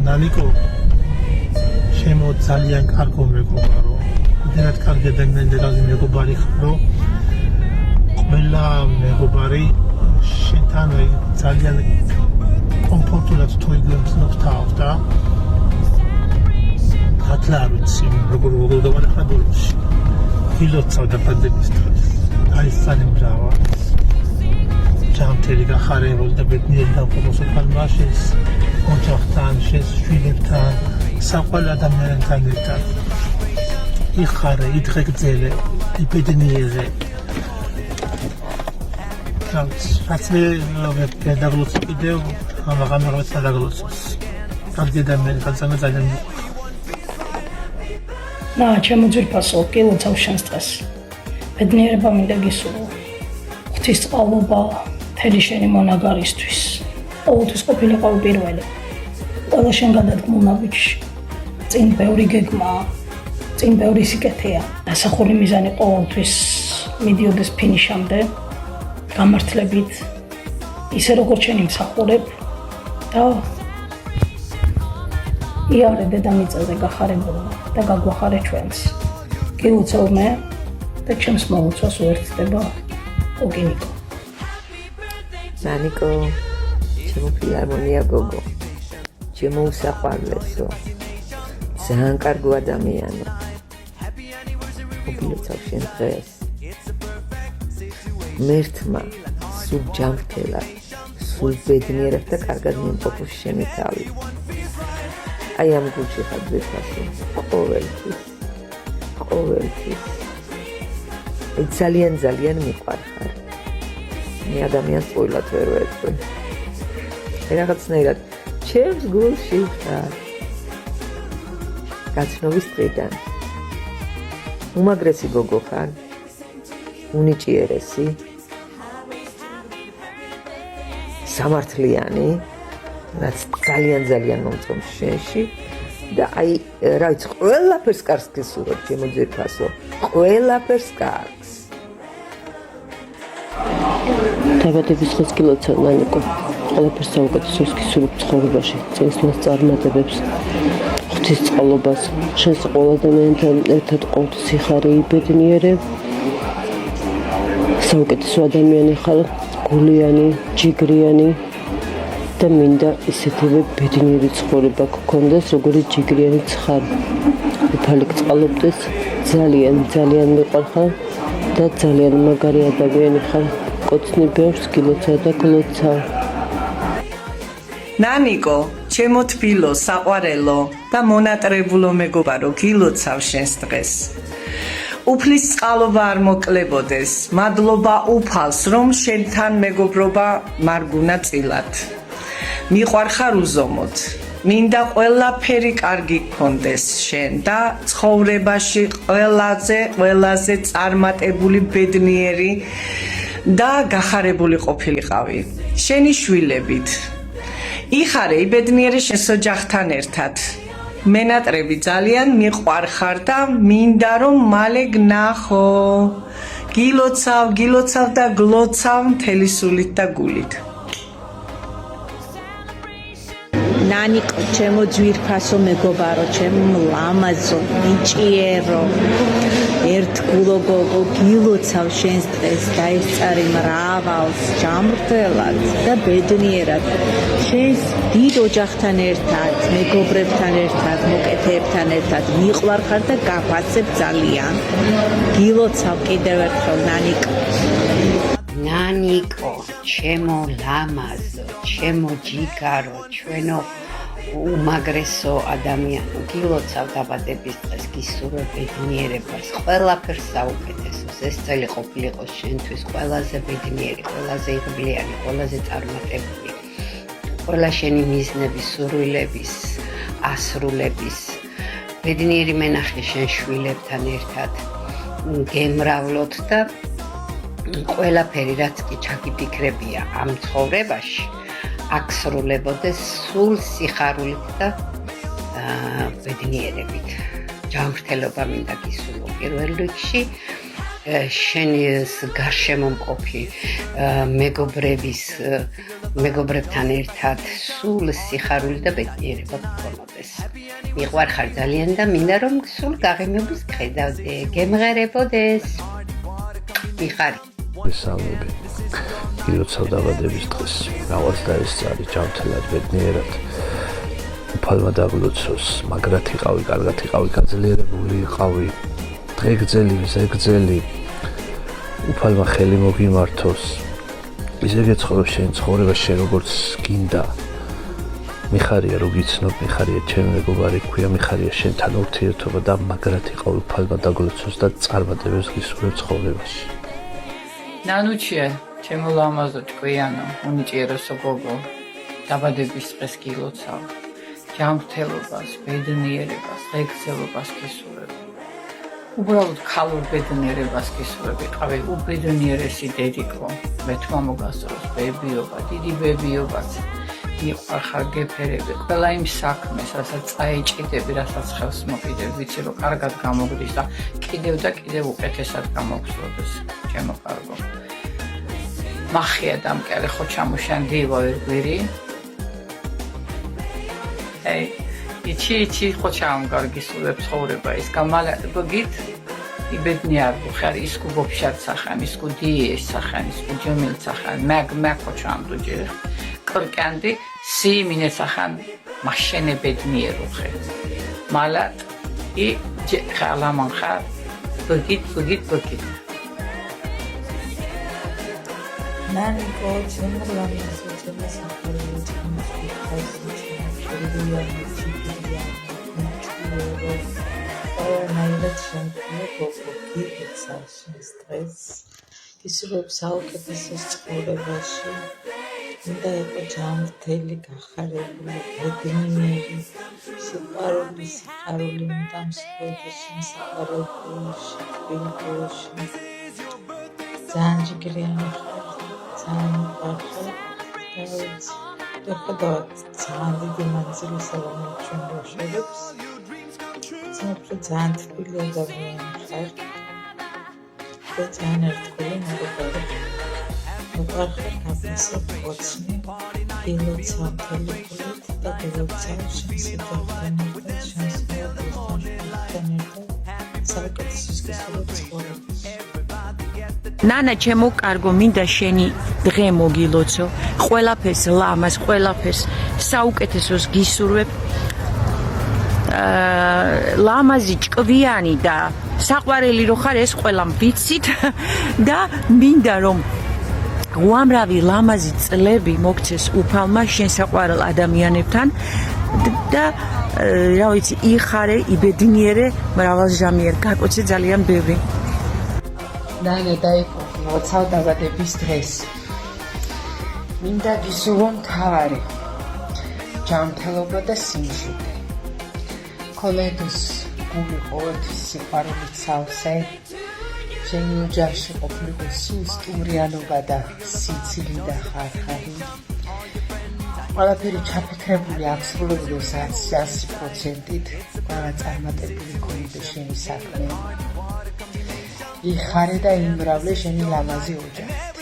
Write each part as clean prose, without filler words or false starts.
ნანიკო შემო ძალიან კარგო მეგობარო მუდმივად კარგი ადამიანები მეგობარი ხრო ყველა მეგობარი შენთან ძალიან კომფორტულად თუ იგებს თავს და ათლა არ ვიცი როგორ მოგდობა ბოლოში ილოცავ და პანდემიის დროს არის ძალიან მრავალი ჯანმრთელი გახარებული და ბედნიერი დაუყოვნოს მაშინს ოჯახთან, შვილებთან, საყვარელ ადამიანთან ერთად იხარე, იდღეგრძელე, იბედნიერე რაც მე დაგლოცო კიდევ ამაღამაღაც დაგლოცოს კარგი ადამიანი ძალიან ნა, ჩემო ძვირფასო, კი ლოცავ შენს დღეს. ბედნიერება მინდა გისურვო. ღვთისწყალობა მთელი შენი მონაგარისთვის. ყოველთვის ყოფილიყავ პირველი. ყველა შენ გადადგმულმა ბიჭში. წინ ბევრი გეგმაა, წინ ბევრი სიკეთეა. ასახული მიზანი ყოველთვის მიდიოდეს ფინიშამდე, გამართლებით, ისე როგორც შენი მსახურებ და იარე დედამიწაზე გახარებულო და გაგვახარე ჩვენს. გილოცავ მე და ჩემს მოუწვას უერთდება ოგენიკო. ნანიკო, ჩემო ფილარმონია გოგო, ჩემო უსაყვარლესო, ძალიან კარგი ადამიანო. გილოცავ შენ დღეს. მერთმა სულ ჯანმრთელად, სულ ბედნიერად და კარგად მიმყოფოს შენი თავი. აი ამ გულში ხარ ძვირფასო, ყოველთვის. ძალიან მიყვარხარ. მე ადამიანს ყოველად ვერ ვეტყვი. რაღაცნაირად ჩემს გულში ხარ. გაცნობის დღიდან. უმაგრესი გოგო ხარ. უნიჭიერესი. სამართლიანი. რაც ძალიან მომწონს შენში და აი რა ვიცი ყველაფერს კარგს გისურვებ ჩემო ძვირფასო ყველაფერს კარგს დაბადების დღეს გილოცავ ნანიკო ყველაფერს საუკეთესოს გისურვებ ცხოვრებაში წინსვლას წარმატებებს ღვთისწყალობას შენს ყველა ადამიანთან ერთად ყოფთ სიხარი იბედნიერე საუკეთესო ადამიანი ხარ გულიანი ჯიგრიანი და მინდა ისეთივე ბედნიერი ცხოვრება გქონდეს, როგორც ჯიგრიანიც ხარ. უფალი გწყალობდეს, ძალიან მიყვარხარ და ძალიან მაგარი ადამიანი ხარ. კოცნი ბევრს გილოცავ და გლოცავ. ნანიკო, ჩემო თბილო, საყვარელო და მონატრებულო მეგობარო, გილოცავ შენს დღეს. უფლის წყალობა არ მოკლებოდეს, მადლობა უფალს, რომ შენთან მეგობრობა მარგუნა წილად. მიყვარხარ უზომოდ. მინდა ყველაფერი კარგი გქონდეს შენ და ცხოვრებაში ყველაზე წარმატებული ბედნიერი და გახარებული ყოფილიყავი. შენი შვილებით. იხარე იბედნიერი შენს ოჯახთან ერთად. მენატრები ძალიან მიყვარხარ და მინდა რომ მალე გნახო. გილოცავ და გლოცავ მთელი სულით და გულით. ნანიკო, ჩემო ძვირფასო მეგობარო, ჩემო ლამაზო, ნიჭიერო, ერთგულო გოგო, გილოცავ შენს დღეს და ესწარი მრავალს, ჯანმრთელად და ბედნიერად. შენს დიდ ოჯახთან ერთად, მეგობრებთან ერთად, მოკეთეებთან ერთად მიყვარხარ და გაფასებ ძალიან. გილოცავ კიდევ ერთხელ ნანიკო. ნანიკო, ჩემო ლამაზო, ჩემო ჯიგარო, ჩვენო უმაგრესო ადამიანო, გილოცავ დაბადების დღეს გისურვებ ბედნიერებას, ყველაფერს საუკეთესოს, ეს წელი ყოფილიყო შენთვის ყველაზე ბედნიერი, ყველაზე იღბლიანი, ყველაზე წარმატებული, ყველა შენი მიზნების, სურვილების, ასრულების, ბედნიერი მენახე შენ შვილებთან ერთად, გემრავლოთ და ყველაფერი რაც კი ჩაგიფიქრებია ამ ცხოვრებაში აქ სრულებოდეს სულ სიხარულით და ბედნიერებით. ჯანმრთელობა მინდა გისურვო პირველ რიგში შენი გარშემო მყოფი მეგობრების მეგობრებთან ერთად სულ სიხარული და ბედნიერება გქონოდეს. მიყვარხარ ძალიან და მინდა რომ სულ გაღიმების გხედავდე, გემღერებოდეს. მიხარი. მესალმები. გილოცავ დაბადების დღეს. რაღაც დაესწარი ჯანმრთელად ბედნიერად. უფალმა დაგლოცოს, მაგრად იყავი, კარგად იყავი, გაძლიერებული იყავი. დღე გრძელი, მზე გრძელი. უფალმა ხელი მოგიმართოს. ისე გეცხოვრო შენ ცხოვრება შენ როგორც გინდა. მიხარია რომ გიცნობ, მიხარია ჩემი მეგობარი ქვია, მიხარია შენთან ურთიერთობა და მაგრად იყავ უფალმა დაგლოცოს და წარმატებებს გისურვებ ცხოვრებაში. ნანუჩია, ჩემო ლამაზო ჭკვიანო, უნიჭიეროსო გოგო, დაბადების დღეს გილოცავ. ჯანმრთელობას, ბედნიერებას, ღირსებას გისურვებ. უბრალოდ ქალურ ბედნიერებას გისურვებ. იყავი უბედნიერესი დედიკო, მე თმა მოგასწროს ბებიობა, დიდი ბებიობას. მიყვარხარ გეფერები, ყველა იმ საქმეს, რასაც წაეჭიდები, რასაც ხელს მოკიდებ, ვიცი რომ კარგად გამოგდის და კიდევ და კიდევ უკეთესად გამოგხსოვდეს, ჩემო კარგო. მახია დამკერე ხო ჩამოშანდივა ვირგვირი. იჩი ხო ჩამგარგისულებ ცხოვრება ის გამალაბგით იბედნიარ ხარ ისკუ ბოფშარ სახან, ისკუ დიეს სახან, ისკუ ჯემილ სახან, მაგ ხო ჩამდუჯე. კორკანდი სიმინე სახან მაშენე ბედნიერო ხე. მალად ი ხალამან ხარ ბგით. ნანიკო ჩემლამაზო ჩემსახურები ისურვებ საუკეთესოს ცხოვრებაში მინდა იყო ჯანმრთელი, გახარებული, ბედნიერი, სიყვარული მინდა მსხვერპლს სიყვარულში, თბილისში. ძალიან ჯიგრიანი ხარ, ძალიან მიყვარხარ და ხედავთ ძალიან დიდი მანძილისაა ჩვენ ბავშვებს. ძალიან თბილი ადამიანი ხარ და ძალიან ერთგული მეგობარი. მიყვარხარ გაფასებ ოცნი, გილოცავ თელეფონით და გილოცავ შემსედებთან ერთად, შემსედებთან ერთად, საუკეთესოს გისურვებ ცხოვრებას. ნანა ჩემო კარგო, მინდა შენი დღე მოგილოცო, ყველაფერს ლამას, ყველაფერს საუკეთესოს გისურვებ. ლამაზი ჭკვიანი და საყვარელი რო ხარ ეს ყველამ ვიცით და მინდა რომ უამრავი ლამაზი წლები მოგცეს უფალმა შენ საყვარელ ადამიანებთან და რა ვიცი იხარე, იბედნიერე, მრავალჟამიერ, გაკოცე ძალიან ბევრი. ნანა დაიყო, მოცავ დაბადების დღეს. მინდა გისურვო მთავარი ჯანმრთელობა და სიმშვიდე. ქოლედოს გული ყოველთვის სიყვარულით სავსე. შენი ოჯახში ყოფილიყო სულ სტუმრიანობა და სიცილი და ხარხარი. ყველაფერი ჩაფიქრებული, აღსრულებული 100%-ით, ყველა წარმატებული გქონდე შენი საქმე. იხარე და იმრავლე შენი ლამაზი ოჯახით.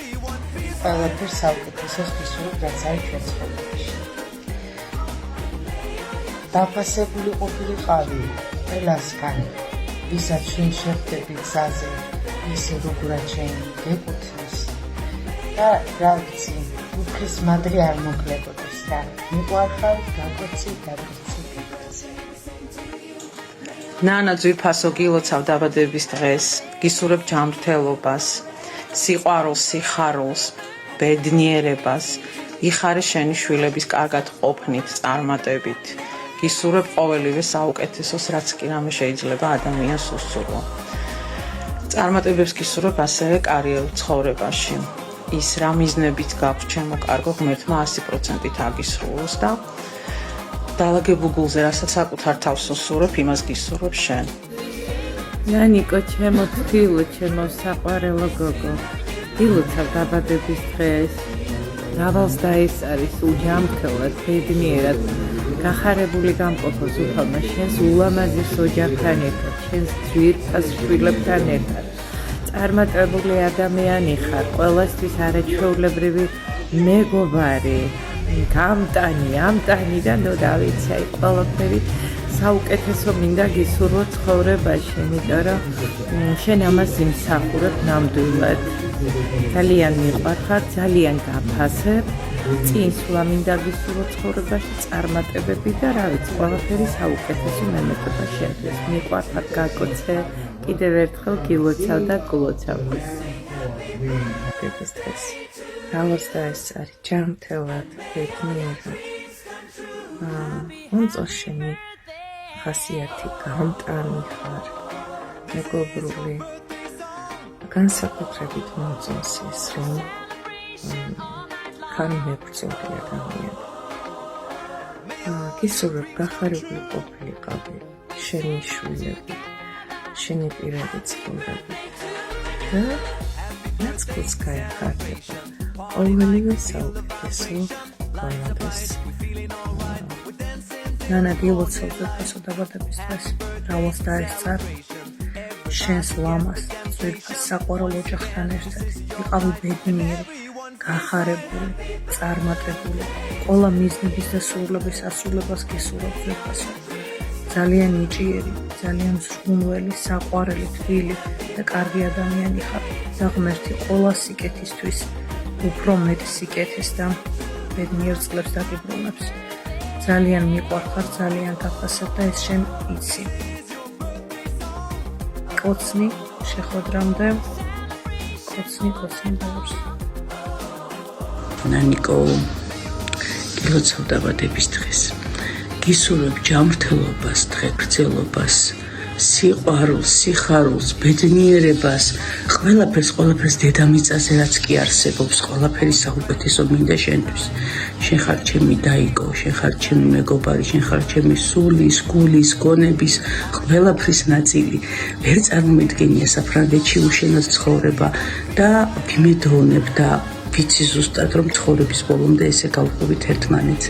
ყველაფერს საუკეთესოს გისურვებ, რაც არის ჩვენ ცხოვრებაში. დაფასებული ყოფილიყავი ყველასგან, ვისაც ჩვენ შეხვდები გზაზე, ისე როგორაც შენ გეკუთვნის და რა ვიცი, უფლის მადრი არ მოგლებოდეს და მიყვარხარ, გაკოცი. ნანა ძვირფასო გილოცავ დაბადების დღეს, გისურვებ ჯანმრთელობას, სიყვარულს, სიხარულს, ბედნიერებას, იხარე შენი შვილების კარგად ყოფნით, წარმატებით. გისურვებ ყოველივე საუკეთესოს, რაც კი რამე შეიძლება ადამიანს უსწულო. წარმატებებს გისურვებ ასევე კარიერულ ცხოვრებაში. ის რა მიზნებით გაქვს ჩემო კარგო ღმერთმა 100%-ით აგისრულოს და დალაგებულ გულზე, რასაც საკუთარ თავს უსურვებ, იმას გისურვებ შენ. ნანიკო, ჩემო თბილო, ჩემო საყვარელო გოგო, გილოცავ დაბადების დღეს. მრავალს დაესწარი სულ ჯანმრთელად, ბედნიერად, გახარებული გამყოფოს უფალმა შენს ულამაზეს ოჯახთან ერთად, შენს ძვირფას შვილებთან ერთად. წარმატებული ადამიანი ხარ, ყველასთვის არაჩვეულებრივი მეგობარი, ამტანი და ნუ დავიცი, აი ყველაფერი საუკეთესო მინდა გისურვო ცხოვრებაში, იმიტომ რომ შენ ამას იმსახურებ ნამდვილად. ძალიან მიყვარხარ, ძალიან გაფასებ. წინ სულა მინდა გისურვო ცხოვრებაში წარმატებები და რა ვიცი, ყველაფერი საუკეთესო მემეწება შენთვის. მიყვარხარ, გაკოცე, კიდევ ერთხელ გილოცავ და გულოცავ. დედის დღეს რალოს დაესწარი ჯანმრთელად, ბედნიერად. უნწო შენი ხასიათი გამტანი ხარ, მეგობრული, განსაკუთრებით მოწონს ის, რომ ხარ მებრძოლი ადამიანი. გისურვებ გახარებული ყოფილიყავი შენი შვილებით, შენი პირადი ცხოვრებით და რაც გულს გაეხარდება, ყოველივე საუკეთესო გონებას. ნანა გილოცავ ძვირფასო დაბადების დღეს, რალოს დაესწარ შენს ლამას, ძვირფას საყვარელ ოჯახთან ერთად, იყავი ბედნიერი, გახარებული, წარმატებული, ყველა მიზნების და სურვილების ასრულებას გისურვებ ძვირფასო. ძალიან ნიჭიერი, ძალიან მსხუნველი, საყვარელი, თბილი და კარგი ადამიანი ხარ და ღმერთი ყველა სიკეთისთვის უფრო მეტ სიკეთეს და ბედნიერ წლებს დაგიბრუნებს. ძალიან მიყვარხარ, ძალიან გაფასებ და ეს შენ იცი. კოცნი შეხვედრამდე, კოცნი ბევრს. ნანიკო, გილოცავ დაბადების დღეს. გისურვებ ჯანმრთელობას, დღეგრძელობას, სიყვარულს, სიხარულს, ბედნიერებას, ყველაფერს დედამიწაზე რაც კი არსებობს, ყველაფერი საუკეთესო მინდა შენთვის. შენ ხარ ჩემი დაიკო, შენ ხარ ჩემი მეგობარი, შენ ხარ ჩემი სულის, გულის, გონების, ყველაფრის ნაწილი. ვერ წარმომედგენია საფრანგეთში უშენოდ ცხოვრება და ვიმედოვნებ და ვიცი ზუსტად რომ ცხოვრების ბოლომდე ესე გავყვებით ერთმანეთს.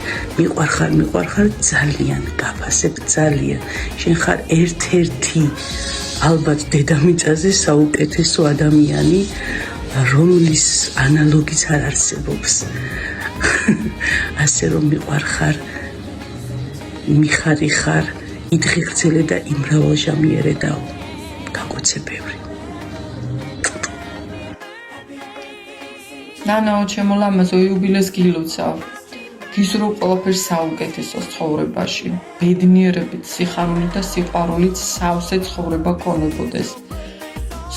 მიყვარხარ ძალიან, გაფასებ ძალიან. შენ ხარ ერთ-ერთი ალბათ დედამიწაზე საუკეთესო ადამიანი, რომლის ანალოგიც არ არსებობს. ასე რომ მიყვარხარ, მიხარიხარ, იდღეგრძელე და იმრავალჟამიერე და გაგოცე ბევრი. ნანაო, ჩემო ლამაზო, იუბილეს გილოცავ. გისურვებ ყველაფერს საუკეთესო ცხოვრებაში, ბედნიერებით, სიხარულით და სიყვარულით სავსე ცხოვრება გქონებოდეს.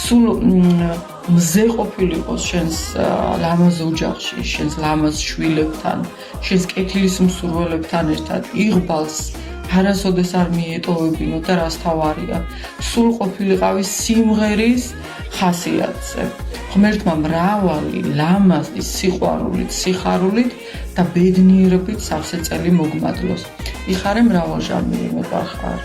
სულ მზე ყოფილიყოს შენს ლამაზ ოჯახში, შენს ლამაზ შვილებთან, შენს კეთილის მსურველებთან ერთად, იღბალს არასოდეს არ მიეტოვებინო და რას თავარია. სულ ყოფილიყავი სიმღერის ხასიათზე. ღმერთმა მრავალი ლამაზი სიყვარულით, სიხარულით და ბედნიერებით სავსე წელი მოგმადლოს. იხარე მრავალჟამიერი მეყარხარ.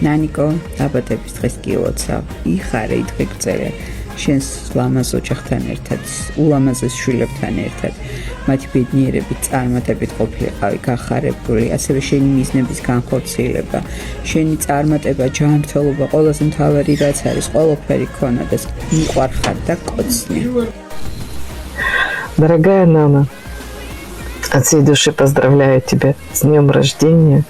ნანიკო, დაბადების დღეს გილოცავ. იხარე, იდღეგრძელე შენს ლამაზ ოჯახთან ერთად, ულამაზეს შვილებთან ერთად. მათი ბედნიერებით, წარმატებით ყოფილიყავი, გახარებული, ასევე შენი მიზნების განხორციელება, შენი წარმატება, ჯანმრთელობა, ყველაზე მთავარი რაც არის, ყველაფერი ქონოდეს. მიყვარხარ და კოცნი. Дорогая Нана, от всей души поздравляю тебя с днем рождения.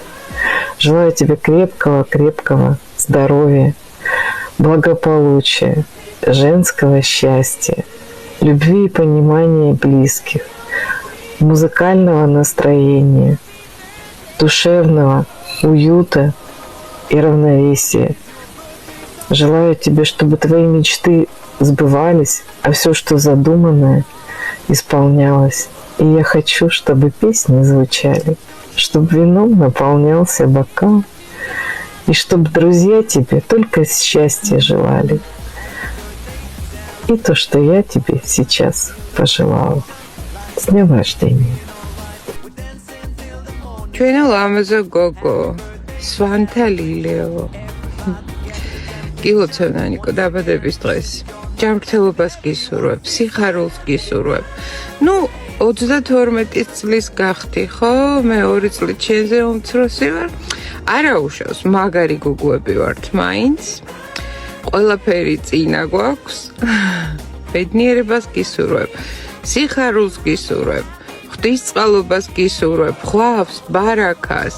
Желаю тебе крепкого здоровья, благополучия, женского счастья, любви и понимания близких, музыкального настроения, душевного уюта и равновесия. Желаю тебе, чтобы твои мечты сбывались, а все, что задуманное, исполнялось. И я хочу, чтобы песни звучали, чтобы вином наполнялся бокал, и чтобы друзья тебе только счастья желали. И то, что я тебе сейчас пожелала. С днем рождения. ჩვენო ლამაზო გოგო, სვანთა ლილეო. გილოცავ ნანიკო დაბადების დღეს. ჯანმრთელობას გისურვებ, სიხარულს გისურვებ. 32 წლის გახდი, ხო? მე 2 წლით შენზე უმცროსი ვარ. არა უშავს, მაგარი გოგოები ვართ მაინც. ყველაფერი წინა გვაქვს. ბედნიერებას გისურვებ. სიხარულს გისურვებ, ღვთისწყალობას გისურვებ, ხვავს, ბარაქას,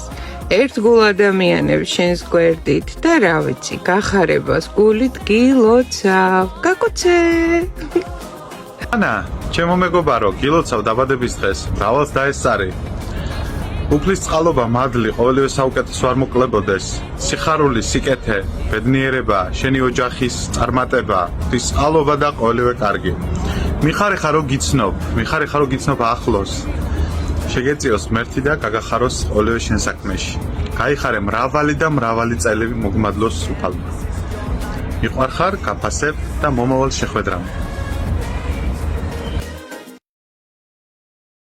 ერთგულ ადამიანებს შენს გვერდით და რა ვიცი, გახარებას გულით გილოცავ. გაკოცე! ანა, ჩემო მეგობარო, გილოცავ დაბადების დღეს, მრავალს დაესწარი. უფლის წყალობა, მადლი, ყოველივე საუკეთესო არ მოკლებოდეს. სიხარული, სიკეთე, ბედნიერება, შენი ოჯახის წარმატება, ღვთის წყალობა და ყოველივე კარგი. მიხარი ხარ რომ გიცნობ ახლოს. შეგეწიოს მერთი და გაგახაროს ყოველივე შენ საქმეში. გაიხარე მრავალი წელები მოგმადლოს უფალმა. მიყვარხარ, გაფასებ და მომავალ შეხვედრამდე.